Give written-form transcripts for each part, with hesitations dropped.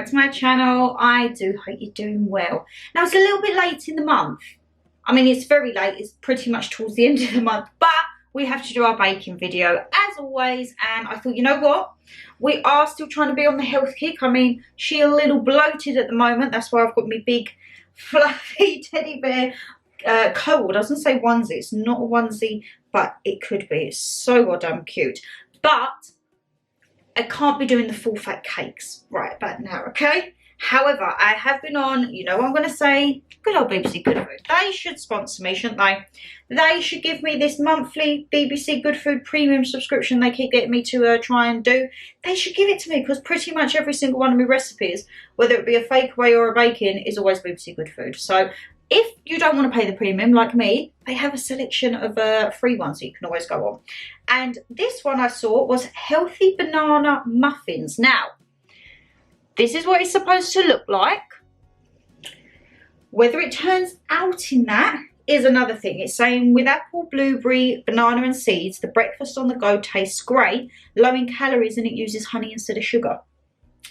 back to my channel. I do hope you're doing well. Now it's a little bit late in the month. I mean, it's very late, it's pretty much towards the end of the month, but we have to do our baking video as always. And I thought, you know what, we are still trying to be on the health kick. I mean, she's a little bloated at the moment. That's why I've got my big fluffy teddy bear coat. I doesn't say onesie, it's not a onesie, but it could be. It's so goddamn cute. But I can't be doing the full fat cakes right about now, okay? However, I have been on, you know what I'm going to say, good old BBC Good Food. They should sponsor me, shouldn't they? They should give me this monthly BBC Good Food premium subscription they keep getting me to try and do. They should give it to me, because pretty much every single one of my recipes, whether it be a fakeaway or a baking, is always BBC Good Food. So if you don't want to pay the premium like me, they have a selection of free ones that you can always go on. And this one I saw was healthy banana muffins. Now, this is what it's supposed to look like. Whether it turns out in that is another thing. It's saying with apple, blueberry, banana and seeds, the breakfast on the go tastes great, low in calories, and it uses honey instead of sugar.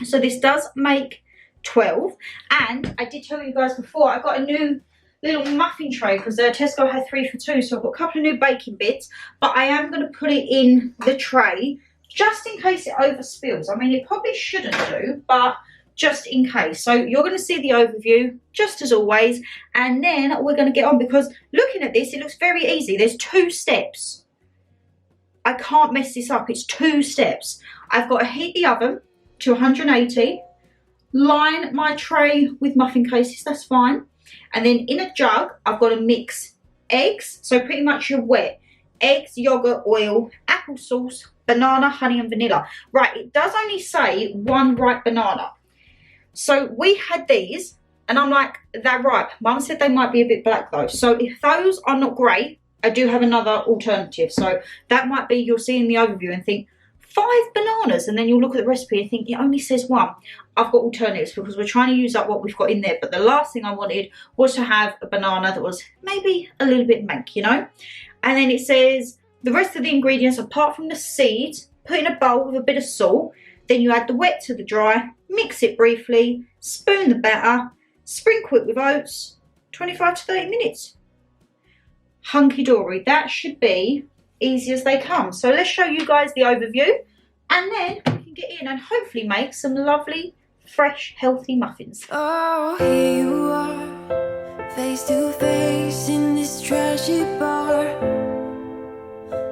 So this does make 12. And I did tell you guys before, I got a new little muffin tray because Tesco had 3 for 2. So I've got a couple of new baking bits, but I am going to put it in the tray just in case it overspills. I mean, it probably shouldn't do, but just in case. So you're going to see the overview, just as always, and then we're going to get on, because looking at this, it looks very easy. There's 2 steps. I can't mess this up. It's 2 steps. I've got to heat the oven to 180, line my tray with muffin cases, that's fine. And then in a jug, I've got to mix eggs, so pretty much you're wet. Eggs, yogurt, oil, applesauce, banana, honey and vanilla. Right, it does only say 1 ripe banana. So we had these and I'm like, they're ripe. Mum said they might be a bit black though. So if those are not great, I do have another alternative. So that might be, you'll see in the overview and think 5 bananas, and then you'll look at the recipe and think it only says 1. I've got alternatives because we're trying to use up what we've got in there. But the last thing I wanted was to have a banana that was maybe a little bit mank, you know. And then it says the rest of the ingredients, apart from the seeds, put in a bowl with a bit of salt. Then you add the wet to the dry, mix it briefly, spoon the batter, sprinkle it with oats, 25 to 30 minutes. Hunky-dory. That should be easy as they come. So let's show you guys the overview, and then we can get in and hopefully make some lovely, fresh, healthy muffins. Oh, here you are, face to face in this trashy bar.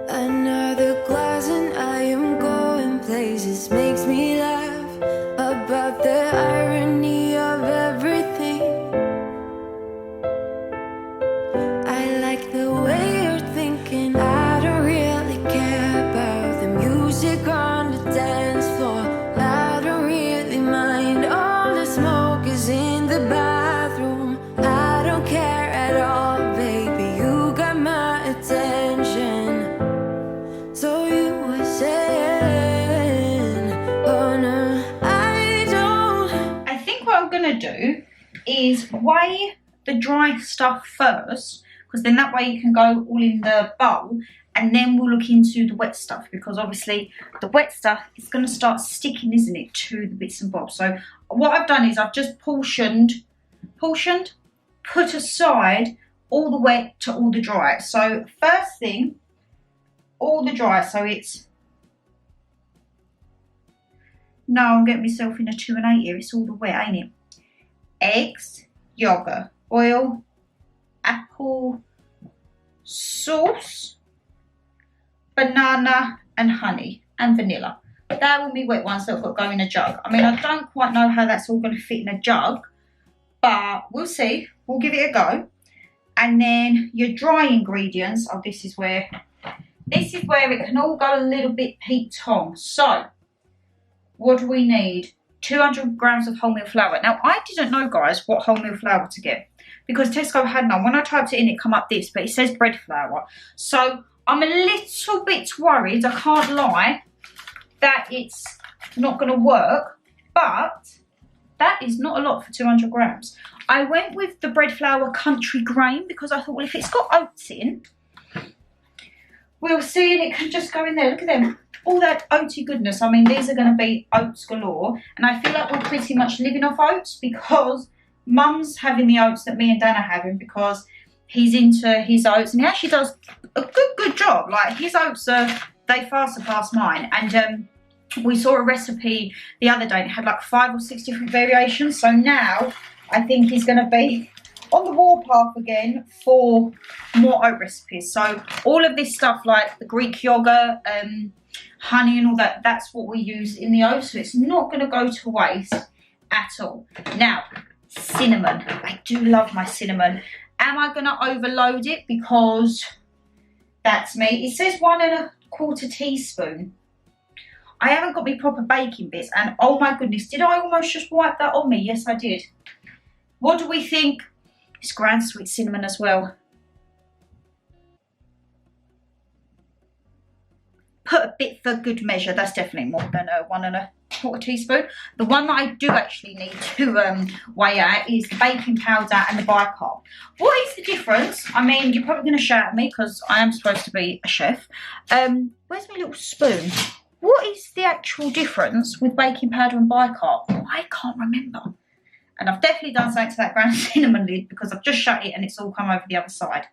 Another glass and I am going places. Makes me laugh about the irony of everything. I like the way you're thinking. I don't really care about the music on the dance floor. I don't really mind all the smoke is in the bathroom. I don't care at all, baby, you got my attention. So you were saying, oh no, I don't. I think what I'm going to do is weigh the dry stuff first, because then that way you can go all in the bowl, and then we'll look into the wet stuff, because obviously the wet stuff is going to start sticking, isn't it, to the bits and bobs. So what I've done is I've just portioned, put aside all the wet to all the dry. So first thing, all the dry, so it's, no, I'm getting myself in a 2 and 8 here, it's all the wet, ain't it? Eggs, yogurt, oil, apple sauce, banana and honey and vanilla. That will be wet ones that I've got to go in a jug. I mean, I don't quite know how that's all going to fit in a jug, but we'll see. We'll give it a go. And then your dry ingredients, oh, this is where it can all go a little bit Pete-tong. So what do we need? 200 grams of wholemeal flour. Now, I didn't know, guys, what wholemeal flour to get, because Tesco had none. When I typed it in, it come up this, but it says bread flour. So I'm a little bit worried, I can't lie, that it's not going to work, but that is not a lot for 200 grams. I went with the bread flour country grain because I thought, well, if it's got oats in, we'll see, and it can just go in there. Look at them. All that oaty goodness. I mean, these are going to be oats galore. And I feel like we're pretty much living off oats because Mum's having the oats that me and Dan are having because he's into his oats. And he actually does a good job. Like, his oats they far surpass mine. And we saw a recipe the other day. And it had like 5 or 6 different variations. So now I think he's going to be on the warpath again for more oat recipes. So all of this stuff like the Greek yogurt, honey and all that, that's what we use in the oats. So it's not going to go to waste at all. Now, cinnamon. I do love my cinnamon. Am I going to overload it? Because that's me. It says 1 1/4 teaspoon. I haven't got my proper baking bits. And oh my goodness, did I almost just wipe that on me? Yes, I did. What do we think? It's grand sweet cinnamon as well. Put a bit for good measure. That's definitely more than 1 1/4 teaspoon. The one that I do actually need to weigh out is the baking powder and the bicarb. What is the difference? I mean, you're probably going to shout at me because I am supposed to be a chef. Where's my little spoon? What is the actual difference with baking powder and bicarb? Oh, I can't remember. And I've definitely done something to that ground cinnamon lid because I've just shut it and it's all come over the other side.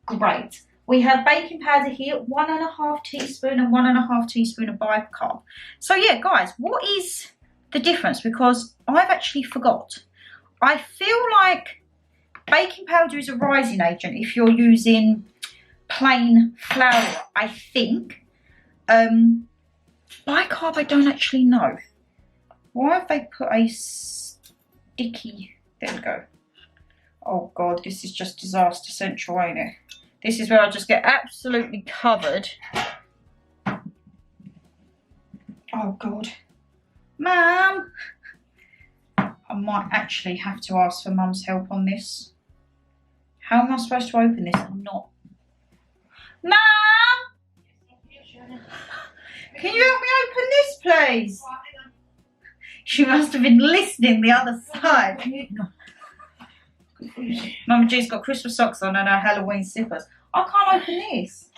Great. We have baking powder here, 1 1/2 teaspoon and 1 1/2 teaspoon of bicarb. So yeah, guys, what is the difference? Because I've actually forgot. I feel like baking powder is a rising agent if you're using plain flour, I think. Bicarb, I don't actually know. Why have they put a sticky? There we go. Oh God, this is just disaster central, ain't it? This is where I just get absolutely covered. Oh God. Mum! I might actually have to ask for Mum's help on this. How am I supposed to open this? I'm not. Mum! Can you help me open this, please? She must have been listening the other side. Mum G's got Christmas socks on and her Halloween slippers. I can't open this.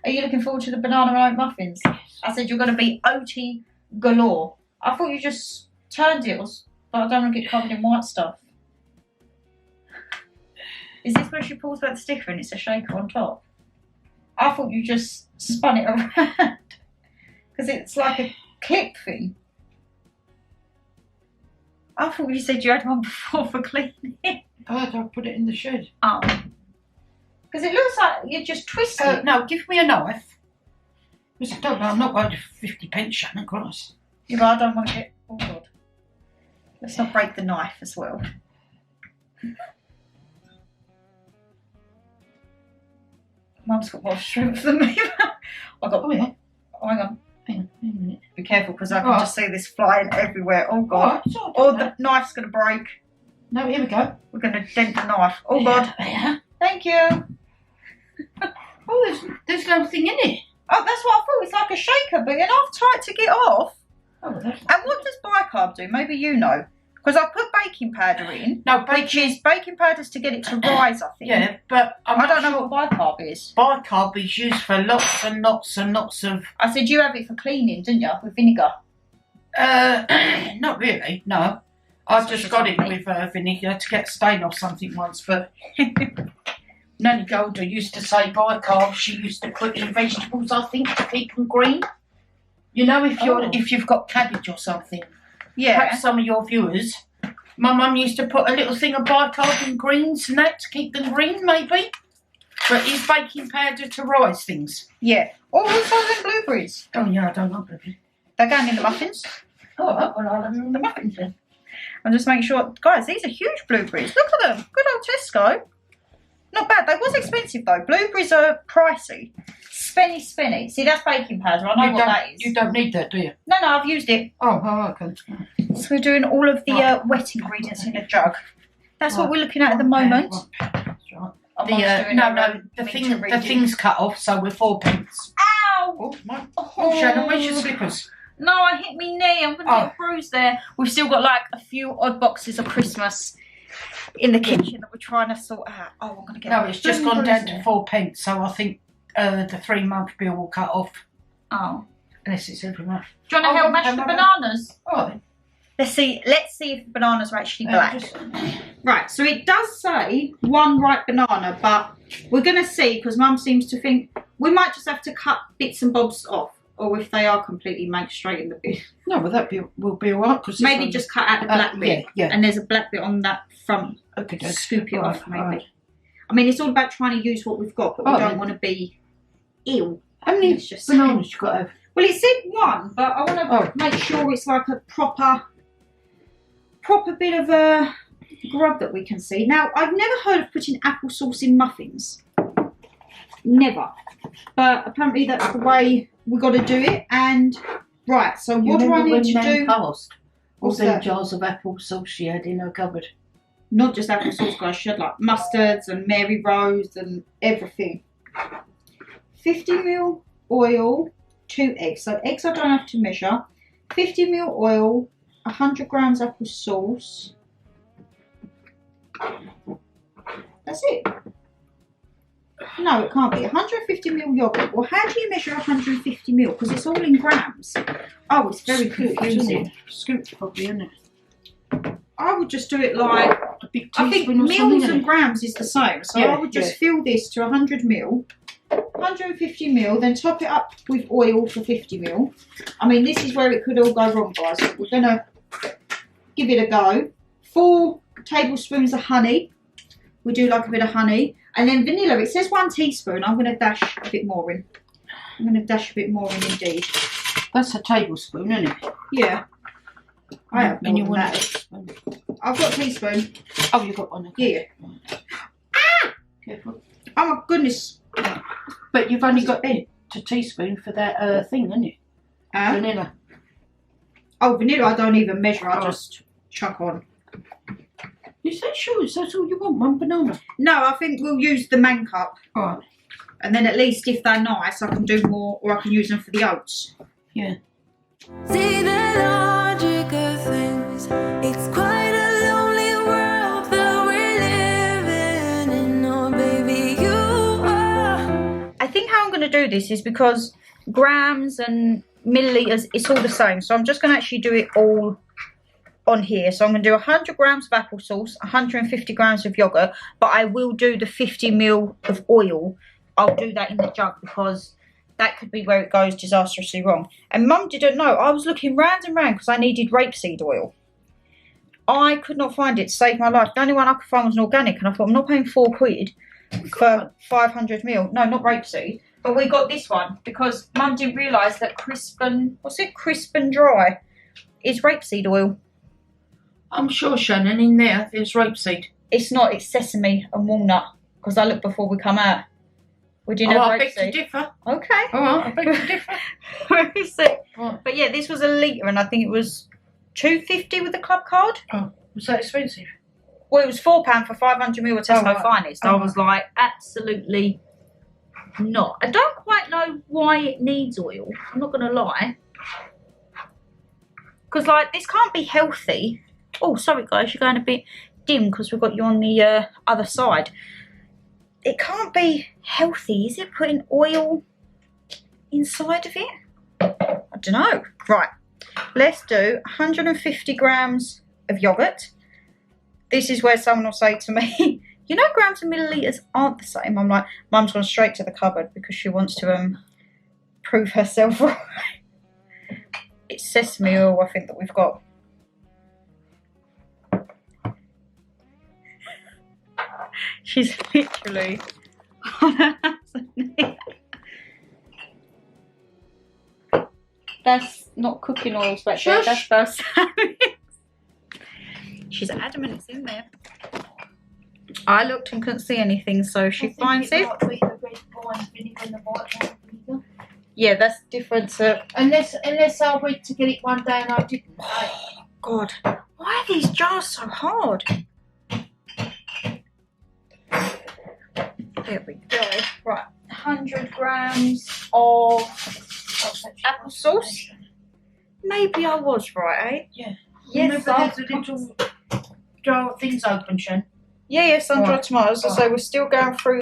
Are you looking forward to the banana and oat muffins? I said you're going to be oaty galore. I thought you just turned it, but I don't want to get covered in white stuff. Is this where she pulls back the sticker and it's a shaker on top? I thought you just spun it around. Because it's like a clip thing. I thought you said you had one before for cleaning. I put it in the shed. Oh. Because it looks like you just twist it. No, give me a knife. Because I don't know, I'm not going to 50p, Shannon, Christ. Yeah, but I don't want to get... Oh, God. Let's not break the knife as well. Mum's got more strength than me. I got... Oh, yeah. Oh, hang on. Hang on a minute. Be careful, because I can just see this flying everywhere. Oh, God. Oh, Oh, the knife's going to break. No, here we go. We're going to dent the knife. Oh, God. Yeah. Thank you. Oh, there's no thing in it. Oh, that's what I thought. It's like a shaker, but enough tight to get off. Oh, that's... And what does bicarb do? Maybe you know. Because I put baking powder in. No, which is baking powder's to get it to rise, I think. Yeah, but I don't know what bicarb is. Bicarb is used for lots and lots and lots of... I said you have it for cleaning, didn't you? With vinegar. Not really, no. I just got it with vinegar to get stain or something once, but... Nanny Golda used to say bicarb she used to put in vegetables, I think, to keep them green. You know, if you've got cabbage or something. Yeah. Perhaps some of your viewers. My mum used to put a little thing of bicarb in greens and that to keep them green, maybe. But is baking powder to rise things? Yeah. Oh, what's those in blueberries? Oh, yeah, I don't know blueberries. They're going in the muffins. Oh, well, I'll have them in the muffins then. I'm just making sure. Guys, these are huge blueberries. Look at them. Good old Tesco. Not bad. They was expensive, though. Blueberries are pricey. Spenny. See, that's baking powder. I know what that is. You don't need that, do you? No, I've used it. Oh, okay. So we're doing all of the wet ingredients in a jug. That's what we're looking at the moment. That's right. The thing's cut off, so we're 4p. Ow! Oh, Shannon, where's your slippers? No, I hit my knee. I'm going to get a bruise there. We've still got like a few odd boxes of Christmas in the kitchen that we're trying to sort out. Oh, I'm going to get. No, it's just gone down to 4p, so I think the 3-month bill will cut off. Oh, unless it's every month. Do you want to help mash the bananas? All right. Let's see if the bananas are actually black. Right, so it does say one ripe banana, but we're going to see, because Mum seems to think we might just have to cut bits and bobs off, or if they are completely made straight in the bin. No, well that will be all right. Maybe just cut out the black bit, yeah. And there's a black bit on that front. Okay, scoop it off, maybe. Right. I mean, it's all about trying to use what we've got, but we don't want to be ill. How many bananas you got to have? Well, it said one, but I want to make sure it's like a proper bit of a grub that we can see. Now, I've never heard of putting applesauce in muffins. Never. But apparently that's the way we got to do it. And, right, so what do I need to do? Passed all them jars of applesauce she had in her cupboard. Not just applesauce, guys. She had like mustards and Mary Rose and everything. 50ml oil, 2 eggs. So eggs I don't have to measure. 50ml oil, 100 grams applesauce. That's it. No, it can't be. 150ml yogurt. Well, how do you measure 150ml? Because it's all in grams. Oh, it's very confusing. Scoop's probably, isn't it? I would just do it like, a big I think mils and grams is the same. So yeah, I would just fill this to 100ml, 150ml, then top it up with oil for 50ml. I mean, this is where it could all go wrong, guys. We're going to give it a go. 4 tablespoons of honey. We do like a bit of honey. And then vanilla. It says 1 teaspoon. I'm going to dash a bit more in. I'm going to dash a bit more in indeed. That's a tablespoon, isn't it? Yeah. I have more than that. Spoon. I've got a teaspoon. Oh, you've got one. Okay. Yeah. Ah! Careful. Oh my goodness. But you've only got a teaspoon for that thing, isn't it? Vanilla. Oh, vanilla I don't even measure. I just chuck on. Is that sure? Is that all you want? 1 banana? No, I think we'll use the man cup. Alright. And then at least if they're nice, I can do more, or I can use them for the oats. Yeah. See the logic of things. It's quite a lonely world that we're living in. Oh, baby, you are. I think how I'm going to do this is because grams and millilitres, it's all the same. So I'm just going to actually do it all on here. So I'm going to do 100 grams of applesauce, 150 grams of yogurt, but I will do the 50ml of oil. I'll do that in the jug because that could be where it goes disastrously wrong. And Mum didn't know. I was looking round and round because I needed rapeseed oil. I could not find it to save my life. The only one I could find was an organic, and I thought, I'm not paying £4 for 500ml. No, not rapeseed. But we got this one because Mum didn't realise that crisp and dry is rapeseed oil. I'm sure, Shannon, in there's rapeseed. It's not, it's sesame and walnut because I looked before we come out. We didn't have I rapeseed. beg to differ. Okay. Alright, I beg to differ. Right. But yeah, this was a litre and I think it was $2.50 with the club card. Oh, was that expensive? Well, it was £4 for 500ml of Tesco right. Finest. I was like, absolutely not. I don't quite know why it needs oil. I'm not going to lie. Because, like, this can't be healthy. Oh, sorry, guys. You're going a bit dim because we've got you on the other side. It can't be healthy, is it? Putting oil inside of it? I don't know. Right. Let's do 150 grams of yogurt. This is where someone will say to me, you know, grams and millilitres aren't the same. I'm like, Mum's gone straight to the cupboard because she wants to prove herself right. It's sesame oil, I think, that we've got. She's literally on her hands and knees. That's not cooking oil, but that's balsamic. She's adamant it's in there. I looked and couldn't see anything, so she finds it. Yeah, that's different to... Unless I went to get it one day and I didn't. Oh, God. Why are these jars so hard? There we go. Right, 100 grams of applesauce. Maybe I was right, eh? Yeah. Yes, Remember there's a little jar of things open, Shan. Yeah, sun-dried Right. tomatoes. So we're still going through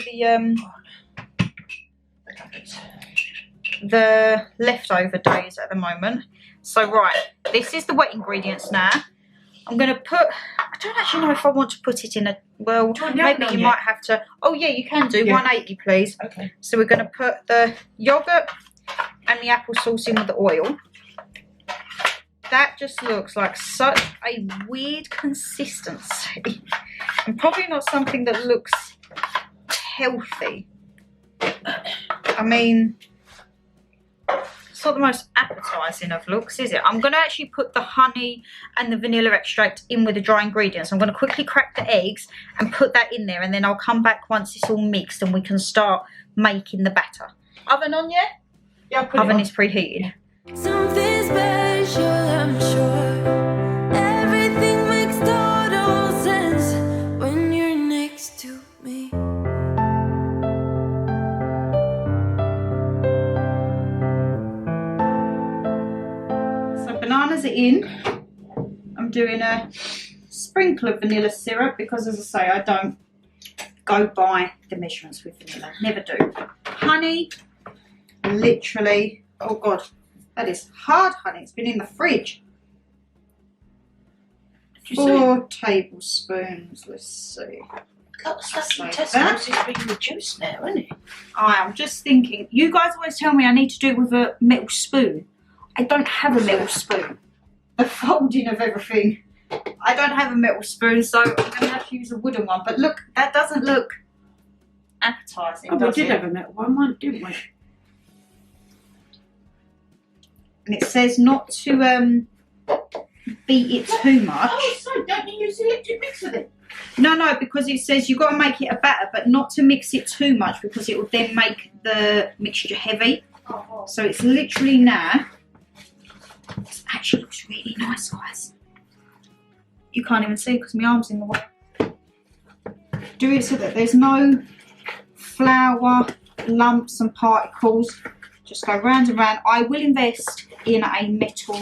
the leftover days at the moment. So right, this is the wet ingredients now. I'm going to put, I don't actually know if I want to put it in a, well, maybe you might have to, oh yeah, you can do, 180 please. Okay. So we're going to put the yogurt and the applesauce in with the oil. That just looks like such a weird consistency. And probably not something that looks healthy. I mean, it's not the most appetizing of looks, is it? I'm going to actually put the honey and the vanilla extract in with the dry ingredients. I'm going to quickly crack the eggs and put that in there, and then I'll come back once it's all mixed and we can start making the batter. Oven on yet? Yeah, put Oven it on. is preheated. Something special, I'm sure. Everything makes total sense when you're next to me. So bananas are in. I'm doing a sprinkle of vanilla syrup because, as I say, I don't go by the measurements with vanilla. Never do. Honey, literally, oh God, that is hard honey. It's been in the fridge. 4 tablespoons. Let's see. That's Like Tesco's that. is being reduced now, isn't it? I'm just thinking, you guys always tell me I need to do it with a metal spoon. I don't have a metal spoon. The folding of everything. I don't have a metal spoon, so I'm going to have to use a wooden one. But look, that doesn't look appetizing, Oh, we does did it? have a metal one, didn't we? And it says not to beat it too much. Oh, so don't you use the electric mixer then? No, because it says you've got to make it a batter, but not to mix it too much because it will then make the mixture heavy. Oh. So it's literally now. It actually looks really nice, guys. You can't even see because my arm's in the way. Do it so that there's no flour, lumps and particles. Just go round and round. I will invest in a metal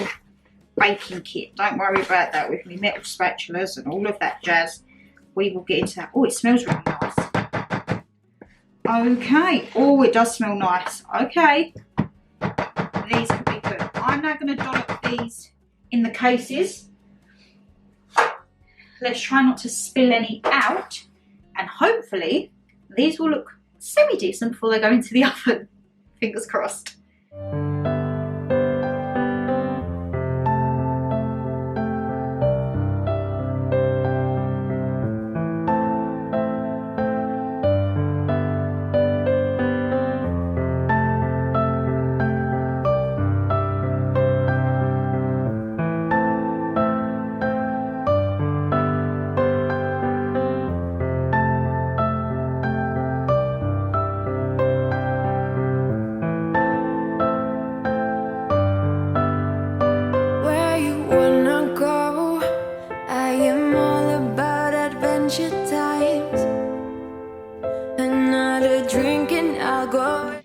baking kit. Don't worry about that with me. Metal spatulas and all of that jazz. We will get into that. Oh, it smells really nice. Okay. Oh, it does smell nice. Okay. These could be good. I'm now going to dollop these in the cases. Let's try not to spill any out. And hopefully these will look semi-decent before they go into the oven. Fingers crossed. Where you wanna go? I am all about adventure times. Another drink and I'll go.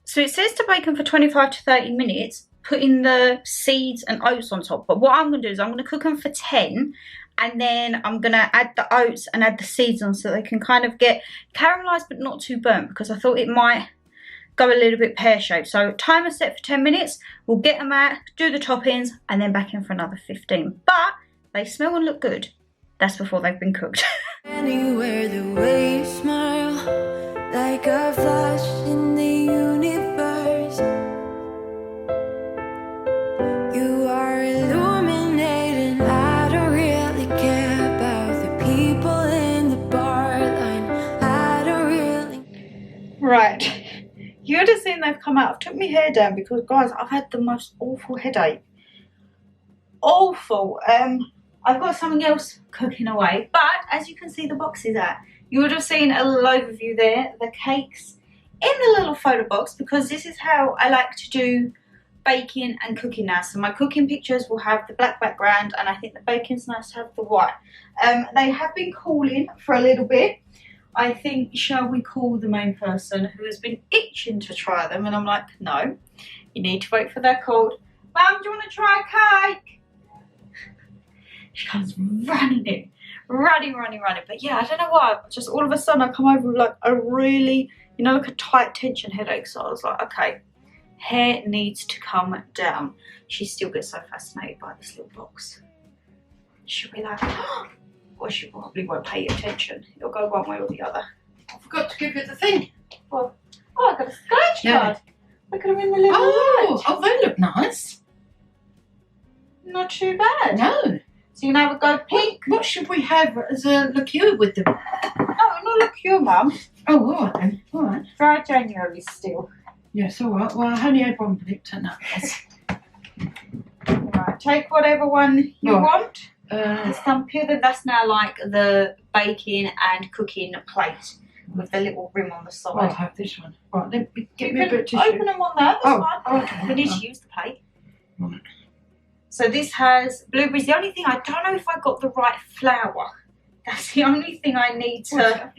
So it says to bake them for 25 to 30 minutes, putting the seeds and oats on top. But what I'm going to do is I'm going to cook them for 10, and then I'm going to add the oats and add the seeds on so they can kind of get caramelised but not too burnt, because I thought it might go a little bit pear-shaped. So timer set for 10 minutes. We'll get them out, do the toppings, and then back in for another 15. But they smell and look good. That's before they've been cooked. Anywhere the way you smile, like a flash in the universe. You are illuminating. I don't really care about the people in the bar line. I don't really. Right. You would have seen they've come out. I've took my hair down because, guys, I've had the most awful headache. Awful. I've got something else cooking away, but as you can see the boxes out, you would have seen a little overview there, the cakes in the little photo box, because this is how I like to do baking and cooking now. So my cooking pictures will have the black background, and I think the baking's nice to have the white. They have been calling for a little bit. I think, shall we call the main person who has been itching to try them? And I'm like, no, you need to wait for their called. Mum, do you want to try a cake? She comes running in, running. But yeah, I don't know why. Just all of a sudden I come over with like a really, you know, like a tight tension headache. So I was like, okay, hair needs to come down. She still gets so fascinated by this little box. She'll be like, oh, well, she probably won't pay attention. It'll go one way or the other. I forgot to give you the thing. Well, oh, I got a scratch card. Look at them in the little Oh, oh, they look nice. Not too bad. No. So you now we go pink. What should we have as a liqueur with them? No, not liqueur, Mum. Oh, all right then. All right. Dry January still. Yes, all right. Well, I only had one blip no. Right, take whatever one you want. Some pure, that's now like the baking and cooking plate with the little rim on the side. I'll have this one. Right, let me get You me a can bit of tissue. open them on there, that's fine. Okay. We need to use the plate. Right. So this has blueberries. The only thing, I don't know if I got the right flour. That's the only thing I need to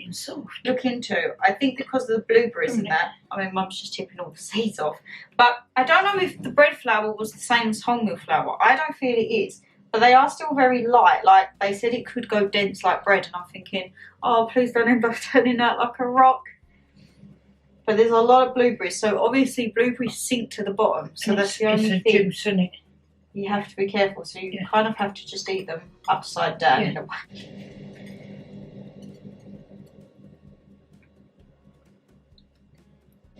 look into. I think because of the blueberries and that. I mean, Mum's just tipping all the seeds off. But I don't know if the bread flour was the same as wholemeal flour. I don't feel it is. But they are still very light. Like, they said it could go dense like bread. And I'm thinking, oh, please don't end up turning out like a rock. But there's a lot of blueberries. So obviously blueberries sink to the bottom. So that's the only thing. Juice, isn't it? You have to be careful. So you kind of have to just eat them upside down in a way.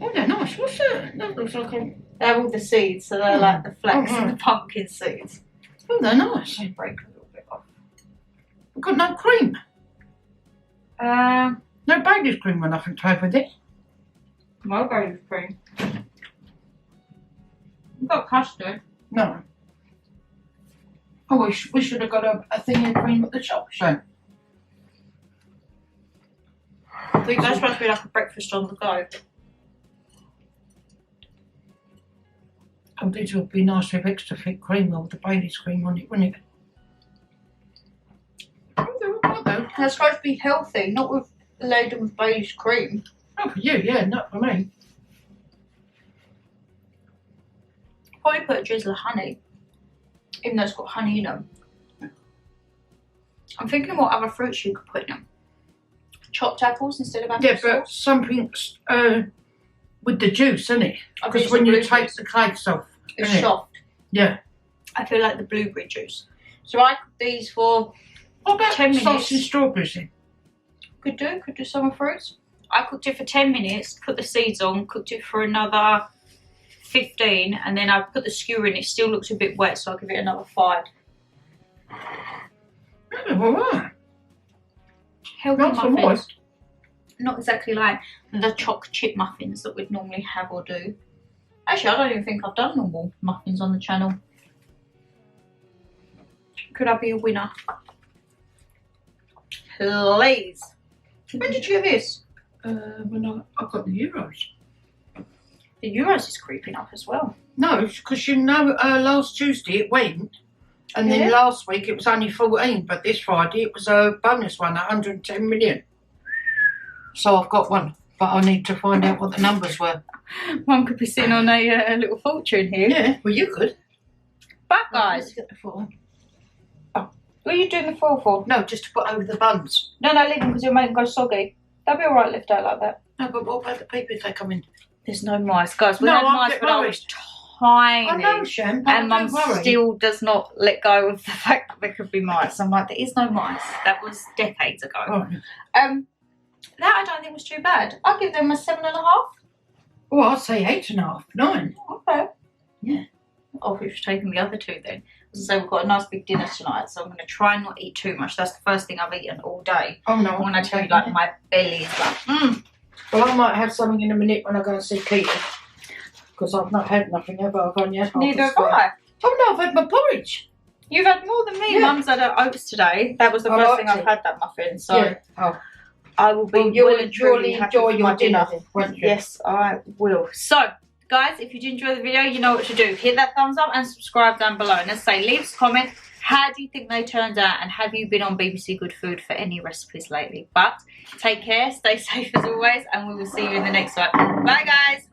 Oh, they're nice. What's that? That looks like a... They're all the seeds. So they're like the flax and the pumpkin seeds. Oh, they're nice. They break a little bit off. We've got no cream. No Baileys cream or nothing to have with it. No Baileys cream. We've got custard. No. Oh, we should have got a thing of cream at the shop, so. I think that's supposed to be like a breakfast on the go. Oh, these would be nice with extra thick cream or the Baileys cream on it, wouldn't it? Oh, they're all right though. They're supposed to be healthy, not with laden with Baileys cream. Oh, for you, yeah, not for me. Probably put a drizzle of honey, even though it's got honey in them. I'm thinking what other fruits you could put in them. Chopped apples instead of apple Yeah, but sauce. something with the juice, isn't it? Because when you take the cakes off, it's soft. Yeah. I feel like the blueberry juice. So I cook these for What about 10 minutes. sauce and strawberries in? Could do summer fruits. I cooked it for 10 minutes, put the seeds on, cooked it for another 15, and then I put the skewer in. It still looks a bit wet, so I'll give it another 5. Oh, all right. Healthy Not so muffins. moist. Not exactly like the choc chip muffins that we'd normally have or do. Actually, I don't even think I've done normal muffins on the channel. Could I be a winner? Please. When did you get this? When I got the euros. The euros is creeping up as well. No, because you know, last Tuesday it went, and Yeah. then last week it was only 14, but this Friday it was a bonus one, 110 million. So I've got one, but I need to find out what the numbers were. One could be sitting on a little fortune here. Yeah, well you could. But guys, what are you doing the foil for? No, just to put over the buns. No, leave them because you'll make them go soggy. They'll be alright left out like that. No, but what about the people if they come in? There's no mice. Guys, we No, had I'm mice getting when I worried. was tiny. I know, Shan, And Mum don't worry. still does not let go of the fact that there could be mice. I'm like, there is no mice. That was decades ago. Oh. That I don't think was too bad. I'll give them a 7.5. Well, I'd say 8.5, 9. Okay. Yeah. Oh, we've taken the other 2 then. As I say, we've got a nice big dinner tonight, so I'm going to try and not eat too much. That's the first thing I've eaten all day. Oh no. And when I tell you, like, my belly is like, Well, I might have something in a minute when I go and see Keaton. Because I've not had nothing ever. I've only had half Neither a have square. I. Oh no, I've had my porridge. You've had more than me. Yeah. Mum's had her oats today. That was the I first liked thing I've it. had that muffin. So Yeah. Oh. I will be Well, you'll well and truly happy enjoy with your my dinner. dinner, won't you? Yes, I will. So, guys, if you did enjoy the video, you know what to do. Hit that thumbs up and subscribe down below. And as I say, leave us a comment. How do you think they turned out? And have you been on BBC Good Food for any recipes lately? But take care, stay safe as always, and we will see you in the next one. Bye, guys.